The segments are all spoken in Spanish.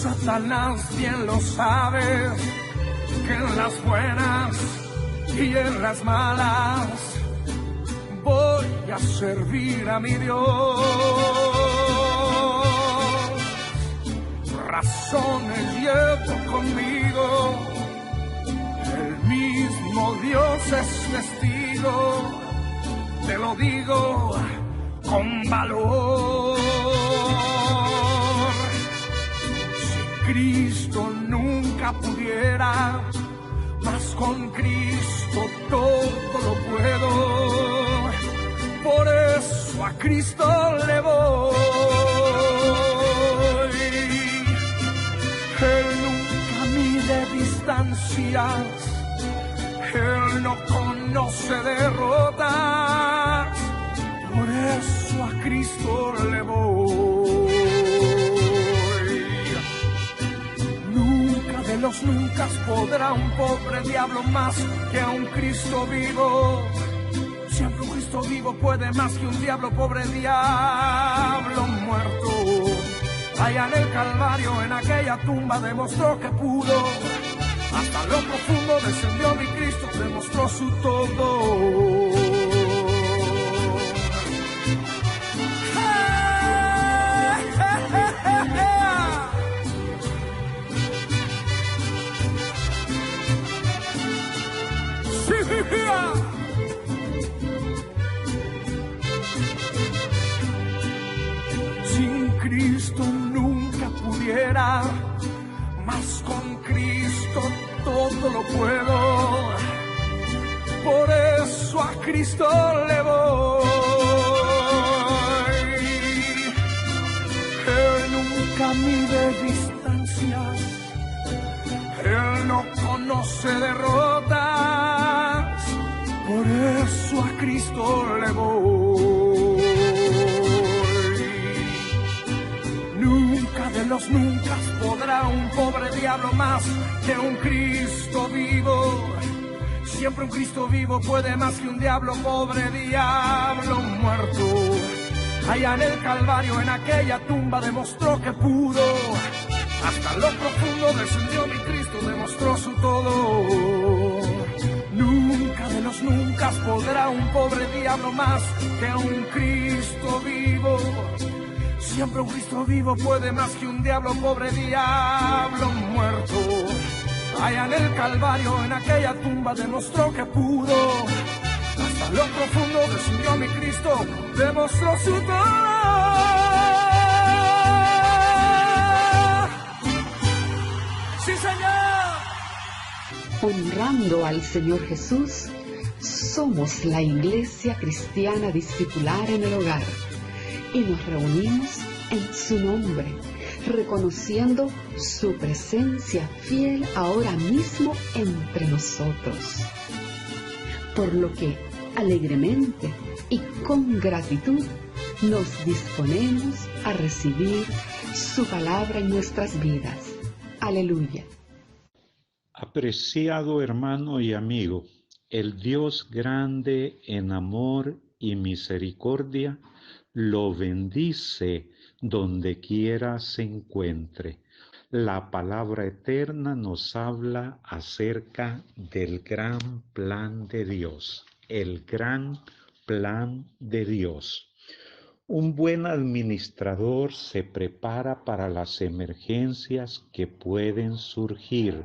Satanás bien lo sabe, que en las buenas y en las malas voy a servir a mi Dios. Razones llevo conmigo, el mismo Dios es testigo, te lo digo con valor. Si Cristo nunca pudiera, mas con Cristo todo lo puedo, por eso a Cristo le voy. Él nunca mide distancias, Él no conoce derrotas, por eso a Cristo le voy. Nunca de los nunca podrá un pobre diablo más que a un Cristo vivo. Siempre un Cristo vivo puede más que un diablo, pobre diablo muerto. Allá en el Calvario, en aquella tumba, demostró que pudo. Hasta lo profundo descendió mi Cristo, demostró su todo. Sin Cristo nunca pudiera, mas con Cristo todo lo puedo, por eso a Cristo le voy. Él nunca mide distancias, Él no conoce derrotas, por eso a Cristo le voy. Nunca de los nunca podrá un pobre diablo más que un Cristo vivo. Siempre un Cristo vivo puede más que un diablo, pobre diablo muerto. Allá en el Calvario, en aquella tumba, demostró que pudo. Hasta lo profundo descendió mi Cristo, demostró su todo. Nunca de los nunca podrá un pobre diablo más que un Cristo vivo. Siempre un Cristo vivo puede más que un diablo, pobre diablo muerto. Allá en el Calvario, en aquella tumba, demostró que pudo. Hasta lo profundo descendió mi Cristo, demostró su todo. ¡Sí, Señor! Honrando al Señor Jesús, somos la Iglesia Cristiana Discipular en el Hogar y nos reunimos en su nombre, reconociendo su presencia fiel ahora mismo entre nosotros. Por lo que, alegremente y con gratitud, nos disponemos a recibir su palabra en nuestras vidas. Aleluya. Apreciado hermano y amigo, el Dios grande en amor y misericordia lo bendice donde quiera se encuentre. La palabra eterna nos habla acerca del gran plan de Dios, el gran plan de Dios. Un buen administrador se prepara para las emergencias que pueden surgir.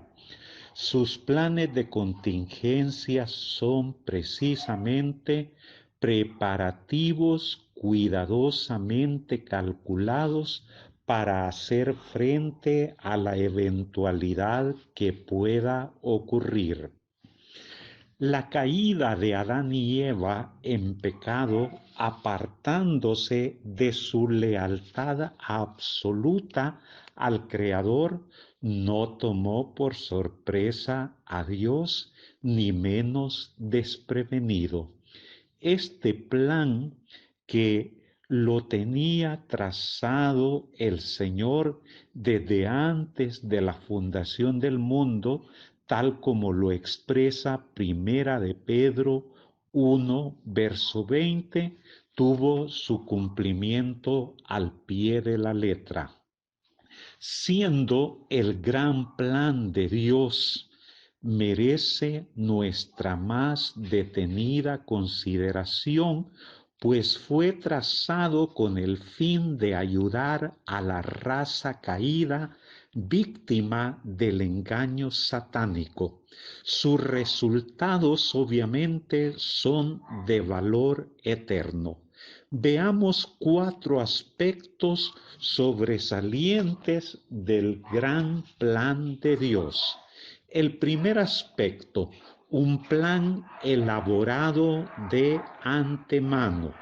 Sus planes de contingencia son precisamente preparativos cuidadosamente calculados para hacer frente a la eventualidad que pueda ocurrir. La caída de Adán y Eva en pecado, apartándose de su lealtad absoluta al Creador, no tomó por sorpresa a Dios, ni menos desprevenido. Este plan que lo tenía trazado el Señor desde antes de la fundación del mundo, tal como lo expresa Primera de Pedro 1, verso 20, tuvo su cumplimiento al pie de la letra. siendo el gran plan de Dios, merece nuestra más detenida consideración, pues fue trazado con el fin de ayudar a la raza caída, víctima del engaño satánico. Sus resultados obviamente son de valor eterno. Veamos 4 aspectos sobresalientes del gran plan de Dios. El primer aspecto, un plan elaborado de antemano.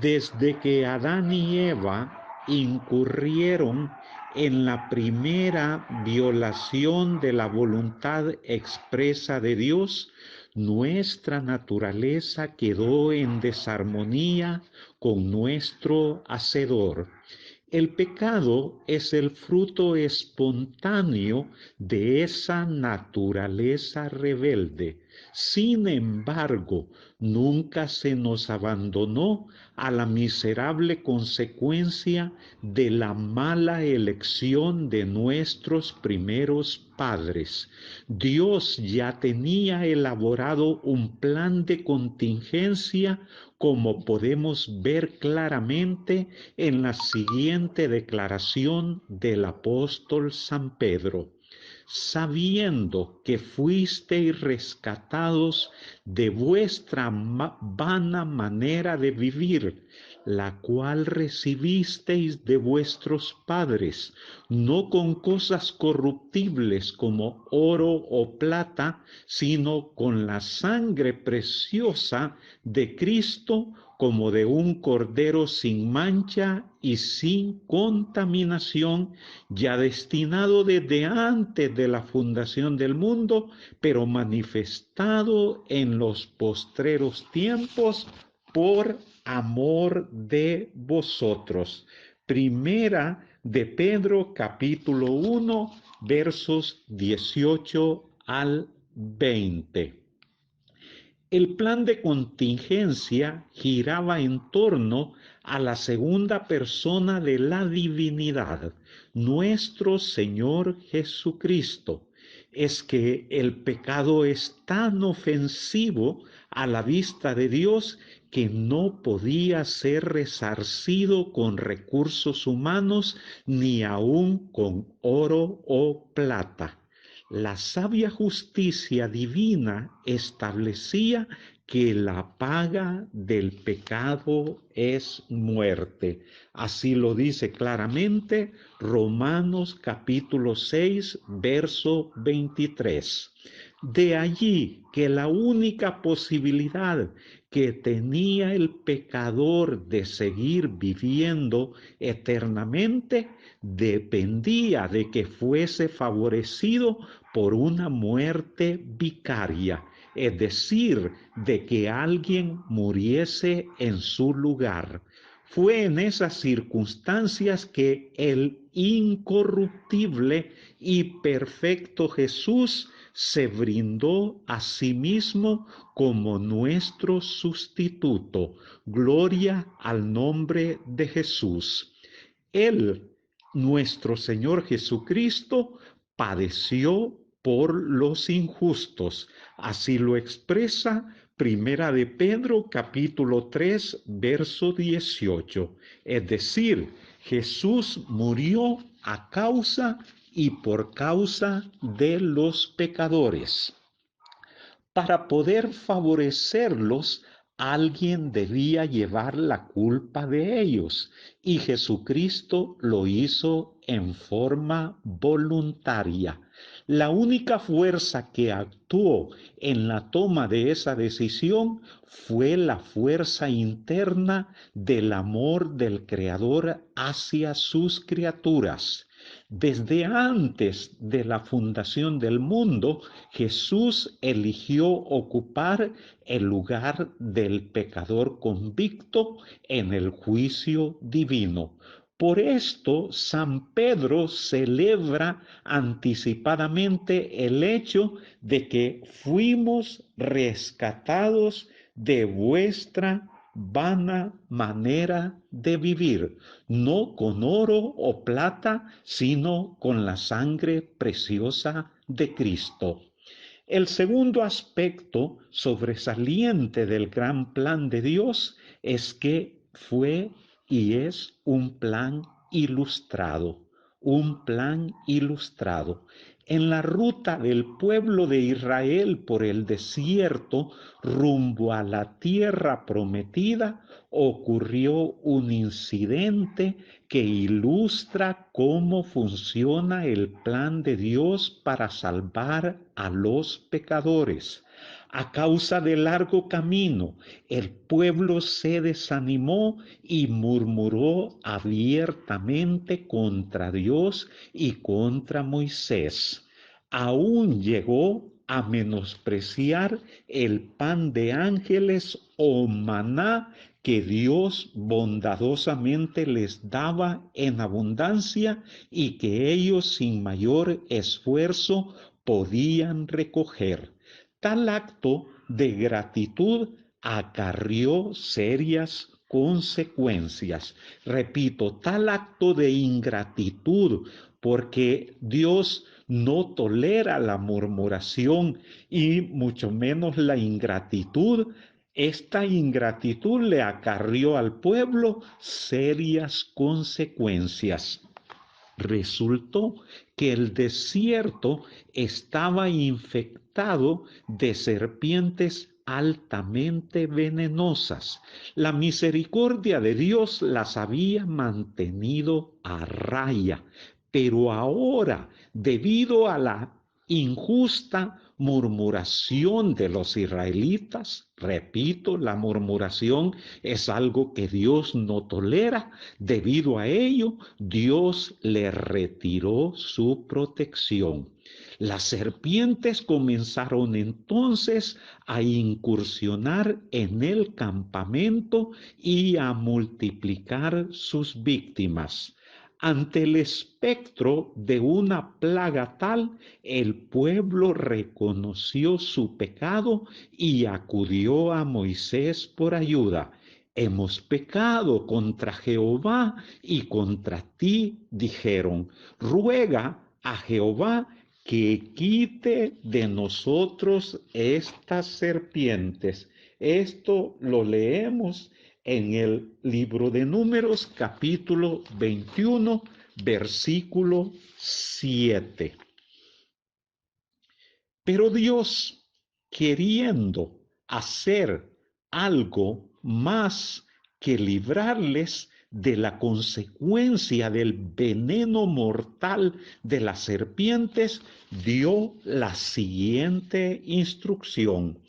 Desde que Adán y Eva incurrieron en la primera violación de la voluntad expresa de Dios, nuestra naturaleza quedó en desarmonía con nuestro Hacedor. El pecado es el fruto espontáneo de esa naturaleza rebelde. Sin embargo, nunca se nos abandonó a la miserable consecuencia de la mala elección de nuestros primeros padres. Dios ya tenía elaborado un plan de contingencia, como podemos ver claramente en la siguiente declaración del apóstol San Pedro. Sabiendo que fuisteis rescatados de vuestra vana manera de vivir, la cual recibisteis de vuestros padres, no con cosas corruptibles como oro o plata, sino con la sangre preciosa de Cristo, como de un cordero sin mancha y sin contaminación, ya destinado desde antes de la fundación del mundo, pero manifestado en los postreros tiempos por amor de vosotros. Primera de Pedro, capítulo 1, versos 18 al 20. El plan de contingencia giraba en torno a la segunda persona de la divinidad, nuestro Señor Jesucristo. Es que el pecado es tan ofensivo a la vista de Dios que no podía ser resarcido con recursos humanos ni aun con oro o plata. La sabia justicia divina establecía que la paga del pecado es muerte. Así lo dice claramente Romanos capítulo 6, verso 23. De allí que la única posibilidad que tenía el pecador de seguir viviendo eternamente dependía de que fuese favorecido por una muerte vicaria, es decir, de que alguien muriese en su lugar. Fue en esas circunstancias que el incorruptible y perfecto Jesús se brindó a sí mismo como nuestro sustituto. Gloria al nombre de Jesús. Él, nuestro Señor Jesucristo, padeció por los injustos. Así lo expresa Primera de Pedro, capítulo 3, verso 18. Es decir, Jesús murió a causa y por causa de los pecadores. Para poder favorecerlos, alguien debía llevar la culpa de ellos, y Jesucristo lo hizo en forma voluntaria. La única fuerza que actuó en la toma de esa decisión fue la fuerza interna del amor del Creador hacia sus criaturas. Desde antes de la fundación del mundo, Jesús eligió ocupar el lugar del pecador convicto en el juicio divino. Por esto, San Pedro celebra anticipadamente el hecho de que fuimos rescatados de vuestra vana manera de vivir, no con oro o plata, sino con la sangre preciosa de Cristo. El segundo aspecto sobresaliente del gran plan de Dios es que fue y es un plan ilustrado, un plan ilustrado. En la ruta del pueblo de Israel por el desierto rumbo a la tierra prometida, ocurrió un incidente que ilustra cómo funciona el plan de Dios para salvar a los pecadores. A causa del largo camino, el pueblo se desanimó y murmuró abiertamente contra Dios y contra Moisés. Aún llegó a menospreciar el pan de ángeles o maná que Dios bondadosamente les daba en abundancia y que ellos sin mayor esfuerzo podían recoger. Tal acto de gratitud acarrió serias consecuencias. Repito, tal acto de ingratitud, porque Dios no tolera la murmuración y mucho menos la ingratitud. Esta ingratitud le acarrió al pueblo serias consecuencias. Resultó que el desierto estaba infectado de serpientes altamente venenosas. La misericordia de Dios las había mantenido a raya, pero ahora, debido a la injusta murmuración de los israelitas, repito, la murmuración es algo que Dios no tolera. Debido a ello, Dios le retiró su protección. Las serpientes comenzaron entonces a incursionar en el campamento y a multiplicar sus víctimas. Ante el espectro de una plaga tal, el pueblo reconoció su pecado y acudió a Moisés por ayuda. Hemos pecado contra Jehová y contra ti, dijeron. Ruega a Jehová que quite de nosotros estas serpientes. Esto lo leemos en el libro de Números, capítulo 21, versículo 7. Pero Dios, queriendo hacer algo más que librarles de la consecuencia del veneno mortal de las serpientes, dio la siguiente instrucción: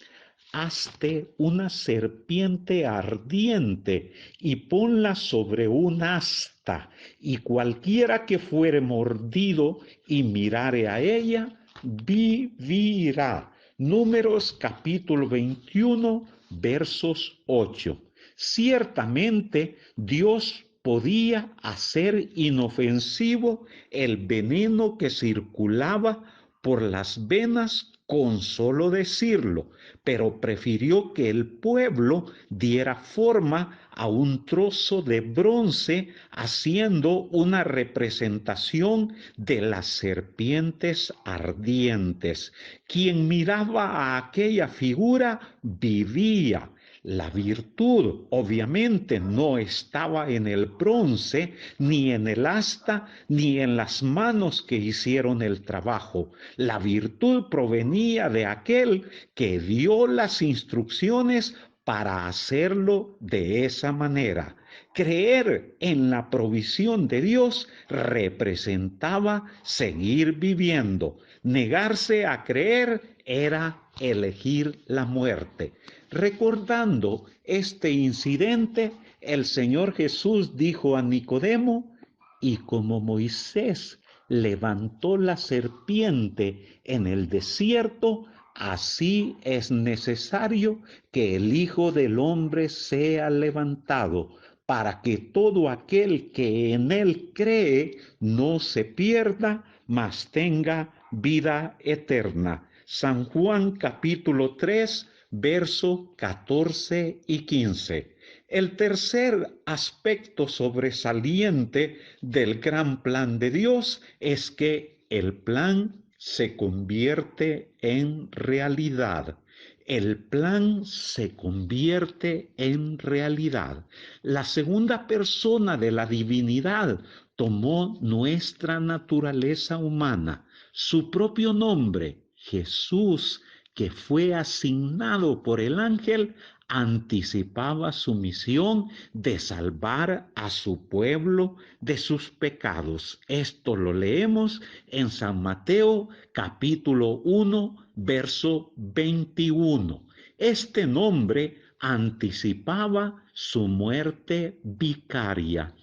hazte una serpiente ardiente y ponla sobre un asta, y cualquiera que fuere mordido y mirare a ella, vivirá. Números capítulo 21, versos 8. Ciertamente Dios podía hacer inofensivo el veneno que circulaba por las venas con solo decirlo, pero prefirió que el pueblo diera forma a un trozo de bronce, haciendo una representación de las serpientes ardientes. Quien miraba a aquella figura vivía. La virtud obviamente no estaba en el bronce, ni en el asta, ni en las manos que hicieron el trabajo. La virtud provenía de aquel que dio las instrucciones para hacerlo de esa manera. Creer en la provisión de Dios representaba seguir viviendo. Negarse a creer era elegir la muerte. Recordando este incidente, el Señor Jesús dijo a Nicodemo: y como Moisés levantó la serpiente en el desierto, así es necesario que el Hijo del Hombre sea levantado, para que todo aquel que en él cree no se pierda, mas tenga vida eterna. San Juan capítulo 3, versos 14 y 15. El tercer aspecto sobresaliente del gran plan de Dios es que el plan se convierte en realidad. El plan se convierte en realidad. La segunda persona de la divinidad tomó nuestra naturaleza humana, su propio nombre, Jesús, que fue asignado por el ángel, anticipaba su misión de salvar a su pueblo de sus pecados. Esto lo leemos en San Mateo capítulo 1, verso 21. Este nombre anticipaba su muerte vicaria.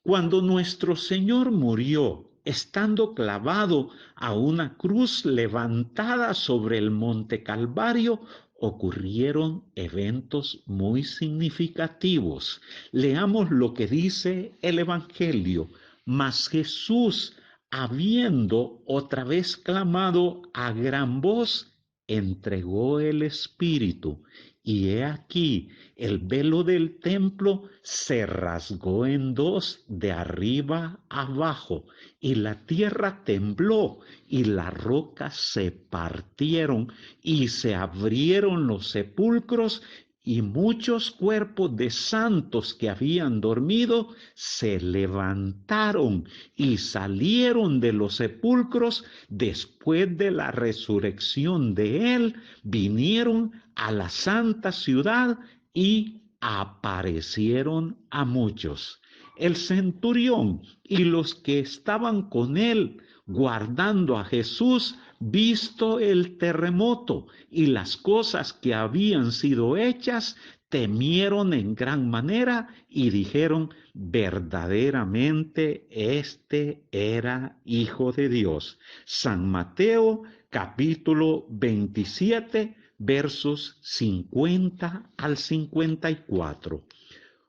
Cuando nuestro Señor murió, estando clavado a una cruz levantada sobre el monte Calvario, ocurrieron eventos muy significativos. Leamos lo que dice el Evangelio. Mas Jesús, habiendo otra vez clamado a gran voz, entregó el Espíritu. Y he aquí, el velo del templo se rasgó en dos de arriba abajo, y la tierra tembló, y las rocas se partieron, y se abrieron los sepulcros, y muchos cuerpos de santos que habían dormido se levantaron y salieron de los sepulcros después de la resurrección de él, vinieron a la santa ciudad y aparecieron a muchos. El centurión y los que estaban con él guardando a Jesús, visto el terremoto y las cosas que habían sido hechas, temieron en gran manera y dijeron: verdaderamente este era Hijo de Dios. San Mateo capítulo 27, versos 50 al 54.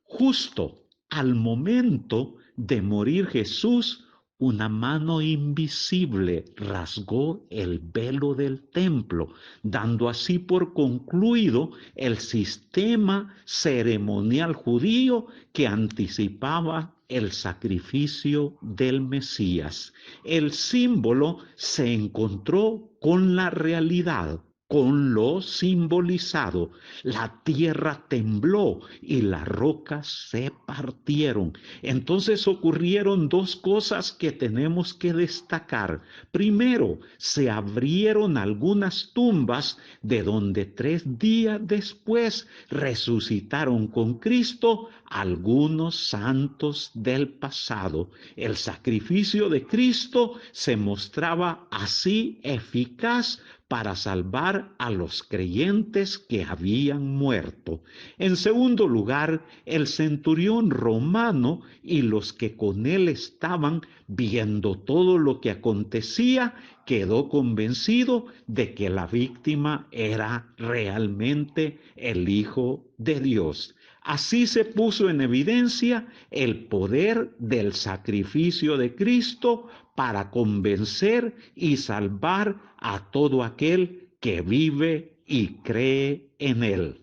Justo al momento de morir Jesús, una mano invisible rasgó el velo del templo, dando así por concluido el sistema ceremonial judío que anticipaba el sacrificio del Mesías. El símbolo se encontró con la realidad, con lo simbolizado. La tierra tembló y las rocas se partieron. Entonces ocurrieron dos cosas que tenemos que destacar. Primero, se abrieron algunas tumbas de donde 3 días después resucitaron con Cristo algunos santos del pasado. El sacrificio de Cristo se mostraba así eficaz para salvar a los creyentes que habían muerto. En segundo lugar, el centurión romano y los que con él estaban, viendo todo lo que acontecía, quedó convencido de que la víctima era realmente el Hijo de Dios. Así se puso en evidencia el poder del sacrificio de Cristo para convencer y salvar a todo aquel que vive y cree en él.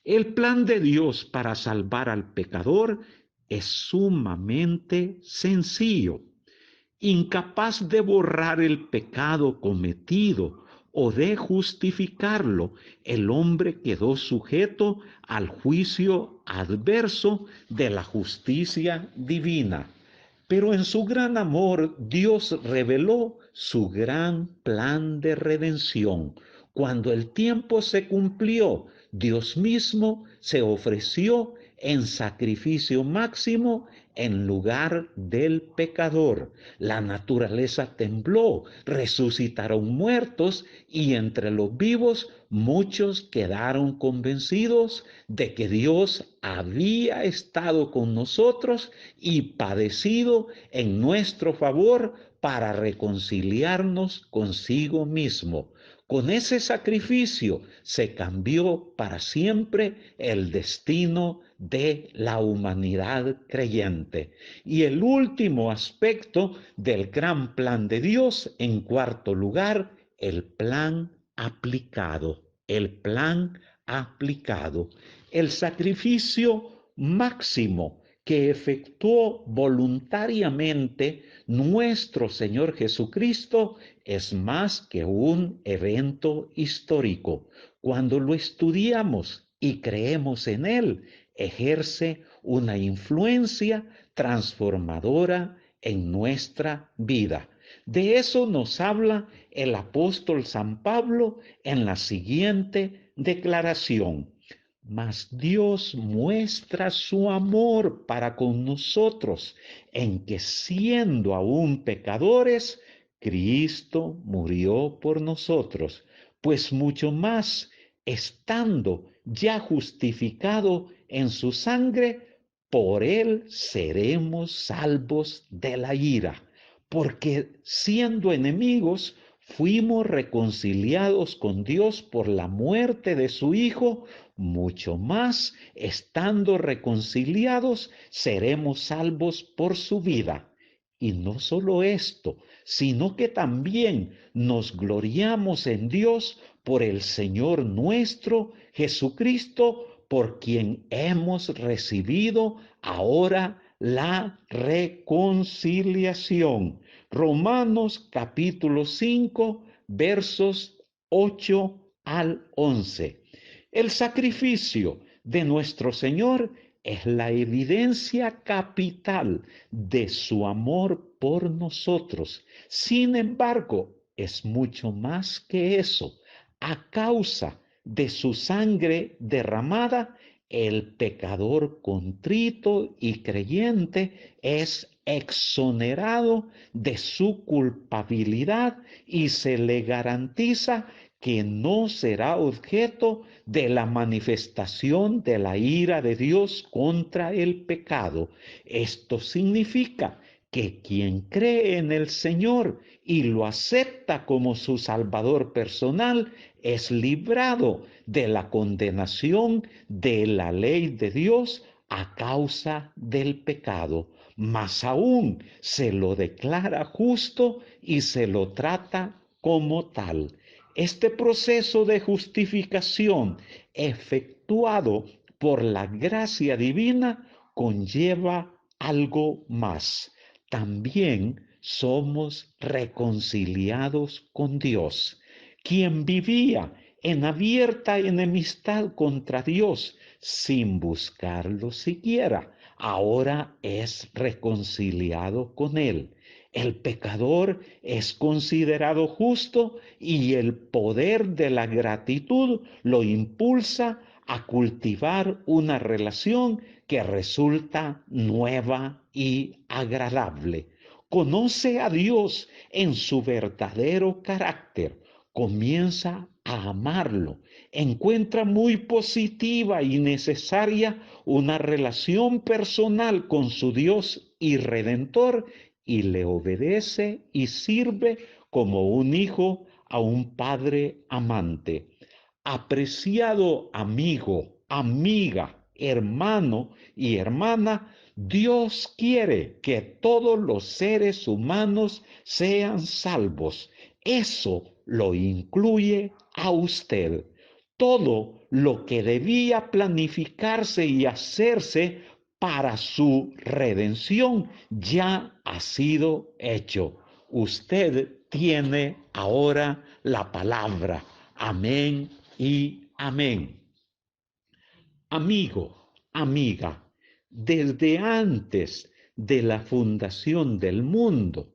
El plan de Dios para salvar al pecador es sumamente sencillo. Incapaz de borrar el pecado cometido o de justificarlo, el hombre quedó sujeto al juicio adverso de la justicia divina. Pero en su gran amor, Dios reveló su gran plan de redención. Cuando el tiempo se cumplió, Dios mismo se ofreció en sacrificio máximo en lugar del pecador. La naturaleza tembló, resucitaron muertos y entre los vivos muchos quedaron convencidos de que Dios había estado con nosotros y padecido en nuestro favor para reconciliarnos consigo mismo. Con ese sacrificio se cambió para siempre el destino de la humanidad creyente. Y el último aspecto del gran plan de Dios, en cuarto lugar, el plan aplicado. el plan aplicado. El sacrificio máximo que efectuó voluntariamente nuestro Señor Jesucristo es más que un evento histórico. Cuando lo estudiamos y creemos en él, ejerce una influencia transformadora en nuestra vida. De eso nos habla el apóstol San Pablo en la siguiente declaración. Mas Dios muestra su amor para con nosotros en que siendo aún pecadores, Cristo murió por nosotros, pues mucho más, estando ya justificado en su sangre, por él seremos salvos de la ira, porque siendo enemigos, fuimos reconciliados con Dios por la muerte de su Hijo, mucho más, estando reconciliados, seremos salvos por su vida. Y no solo esto, sino que también nos gloriamos en Dios por el Señor nuestro Jesucristo, por quien hemos recibido ahora la reconciliación. Romanos capítulo 5, versos 8 al 11. El sacrificio de nuestro Señor es la evidencia capital de su amor por nosotros. Sin embargo, es mucho más que eso. A causa de su sangre derramada, el pecador contrito y creyente es exonerado de su culpabilidad y se le garantiza que no será objeto de la manifestación de la ira de Dios contra el pecado. Esto significa que quien cree en el Señor y lo acepta como su Salvador personal es librado de la condenación de la ley de Dios a causa del pecado. Más aún se lo declara justo y se lo trata como tal. Este proceso de justificación efectuado por la gracia divina conlleva algo más. También somos reconciliados con Dios. Quien vivía en abierta enemistad contra Dios sin buscarlo siquiera, ahora es reconciliado con Él. El pecador es considerado justo y el poder de la gratitud lo impulsa a cultivar una relación que resulta nueva y agradable. Conoce a Dios en su verdadero carácter, comienza a amarlo, encuentra muy positiva y necesaria una relación personal con su Dios y Redentor y le obedece y sirve como un hijo a un padre amante. Apreciado amigo, amiga, hermano y hermana, Dios quiere que todos los seres humanos sean salvos. Eso lo incluye a usted. Todo lo que debía planificarse y hacerse para su redención ya ha sido hecho. Usted tiene ahora la palabra. Amén y amén. Amigo, amiga, desde antes de la fundación del mundo,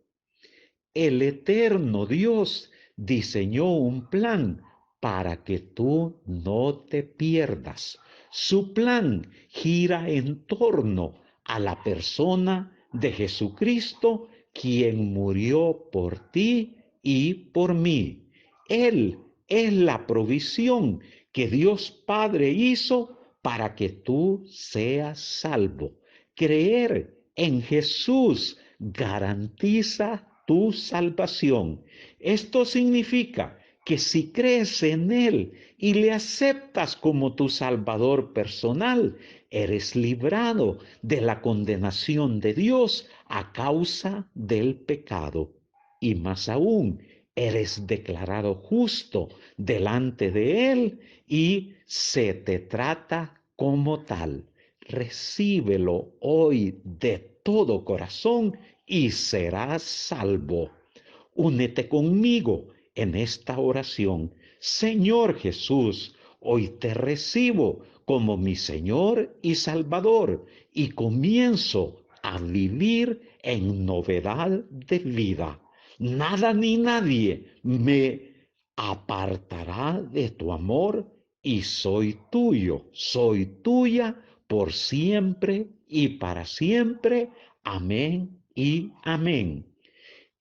el eterno Dios diseñó un plan para que tú no te pierdas. Su plan gira en torno a la persona de Jesucristo, quien murió por ti y por mí. Él es la provisión que Dios Padre hizo para que tú seas salvo. Creer en Jesús garantiza tu salvación. Esto significa que si crees en Él y le aceptas como tu Salvador personal, eres librado de la condenación de Dios a causa del pecado. Y más aún, eres declarado justo delante de Él y se te trata como tal. Recíbelo hoy de todo corazón y serás salvo. Únete conmigo en esta oración. Señor Jesús, hoy te recibo como mi Señor y Salvador y comienzo a vivir en novedad de vida. Nada ni nadie me apartará de tu amor y soy tuyo, soy tuya por siempre y para siempre. Amén y amén.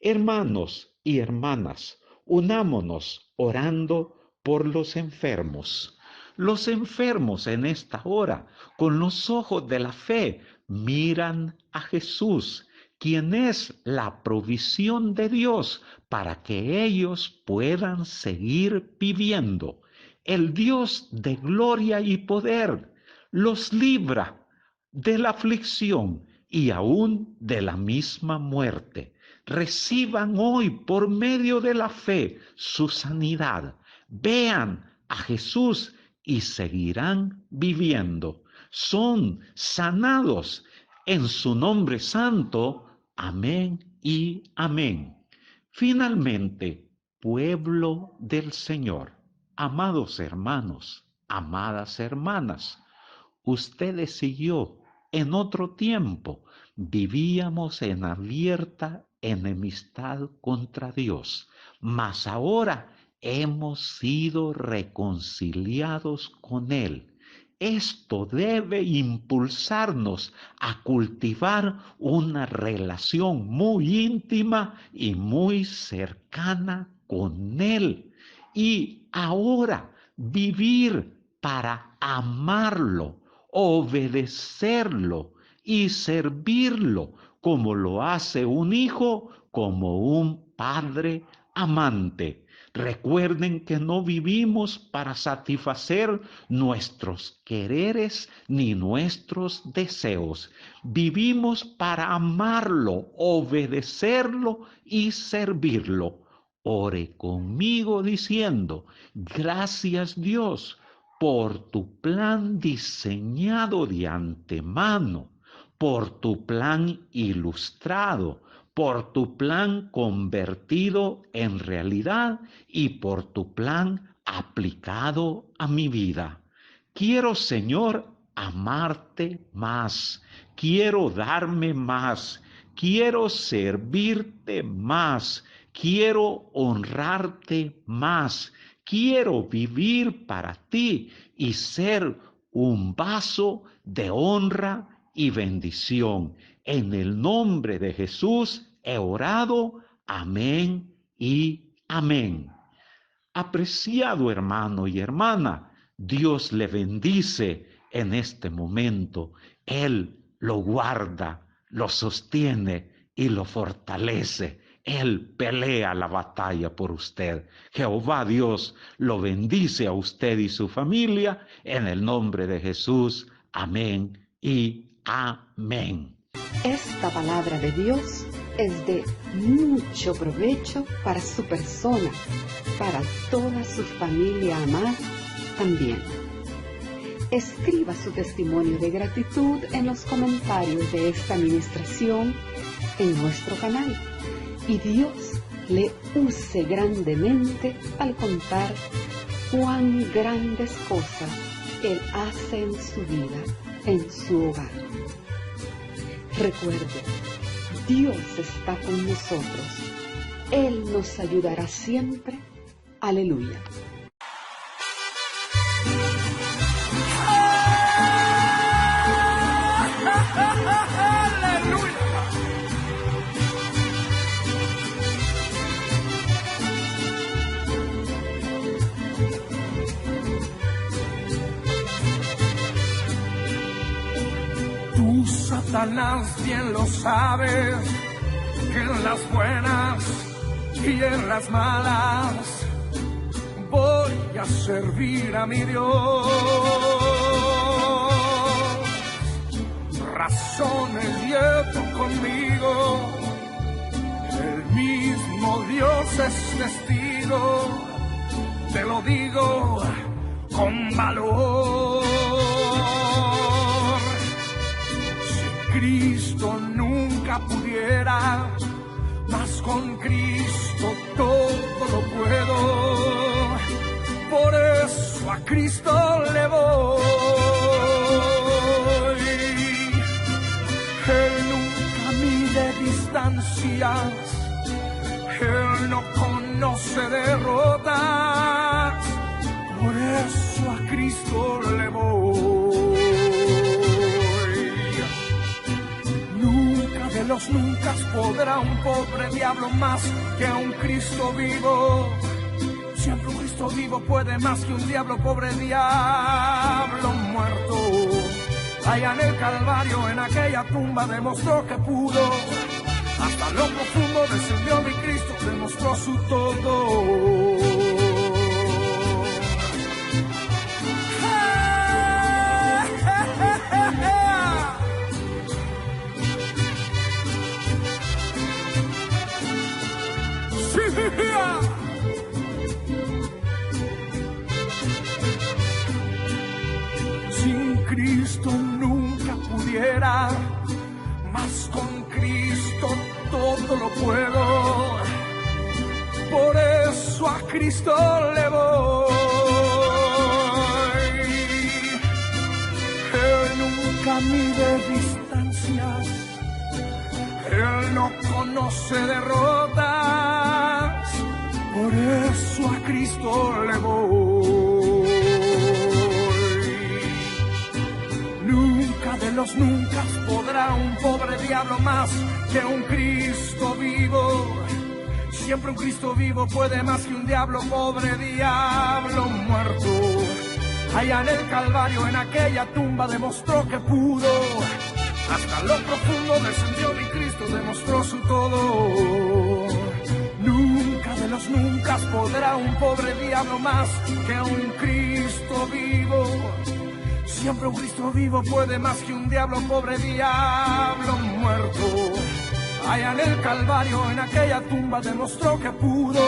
Hermanos y hermanas, unámonos orando por los enfermos. Los enfermos en esta hora, con los ojos de la fe, miran a Jesús, quien es la provisión de Dios para que ellos puedan seguir viviendo. El Dios de gloria y poder los libra de la aflicción y aún de la misma muerte. Reciban hoy por medio de la fe su sanidad. Vean a Jesús y seguirán viviendo. Son sanados en su nombre santo. Amén y amén. Finalmente, pueblo del Señor, amados hermanos, amadas hermanas, ustedes y yo en otro tiempo vivíamos en abierta enemistad contra Dios, mas ahora hemos sido reconciliados con Él. Esto debe impulsarnos a cultivar una relación muy íntima y muy cercana con Él. Y ahora vivir para amarlo, obedecerlo y servirlo como lo hace un hijo, como un padre amante. Recuerden que no vivimos para satisfacer nuestros quereres ni nuestros deseos. Vivimos para amarlo, obedecerlo y servirlo. Ore conmigo diciendo: gracias Dios por tu plan diseñado de antemano, por tu plan ilustrado, por tu plan convertido en realidad y por tu plan aplicado a mi vida. Quiero, Señor, amarte más, quiero darme más, quiero servirte más, quiero honrarte más, quiero vivir para ti y ser un vaso de honra y bendición. En el nombre de Jesús he orado. Amén y amén. Apreciado hermano y hermana, Dios le bendice en este momento. Él lo guarda, lo sostiene y lo fortalece. Él pelea la batalla por usted. Jehová Dios lo bendice a usted y su familia en el nombre de Jesús. Amén y amén. Esta palabra de Dios es de mucho provecho para su persona, para toda su familia amada también. Escriba su testimonio de gratitud en los comentarios de esta administración en nuestro canal y Dios le use grandemente al contar cuán grandes cosas Él hace en su vida, en su hogar. Recuerde, Dios está con nosotros. Él nos ayudará siempre. Aleluya. Tú, Satanás, bien lo sabes, que en las buenas y en las malas voy a servir a mi Dios. Razones llevo conmigo El mismo Dios es testigo, te lo digo con valor. Si Cristo nunca pudiera, mas con Cristo todo lo puedo. Por eso a Cristo le voy. Él nunca mide distancias, Él no conoce derrotas, por eso a Cristo le voy. Nunca de los nunca podrá un pobre diablo más que a un Cristo vivo. Siempre un Cristo vivo puede más que un diablo, pobre diablo muerto. Allá en el Calvario, en aquella tumba, demostró que pudo. Hasta lo profundo descendió mi Cristo, demostró su todo. Sin Cristo nunca pudiera, mas con Cristo todo lo puedo. Por eso a Cristo le voy. Él nunca mide distancias, Él no conoce derrotas, por eso a Cristo le voy. Nunca de los nunca podrá un pobre diablo más que un Cristo vivo. Siempre un Cristo vivo puede más que un diablo, pobre diablo muerto. Allá en el Calvario, en aquella tumba, demostró que pudo. Hasta lo profundo descendió mi Cristo, demostró su todo. Nunca de los nunca podrá un pobre diablo más que un Cristo vivo. Siempre un Cristo vivo puede más que un diablo, pobre diablo muerto. Allá en el Calvario, en aquella tumba, demostró que pudo.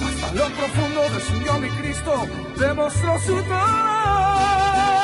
Hasta lo profundo descendió mi Cristo, demostró su todo.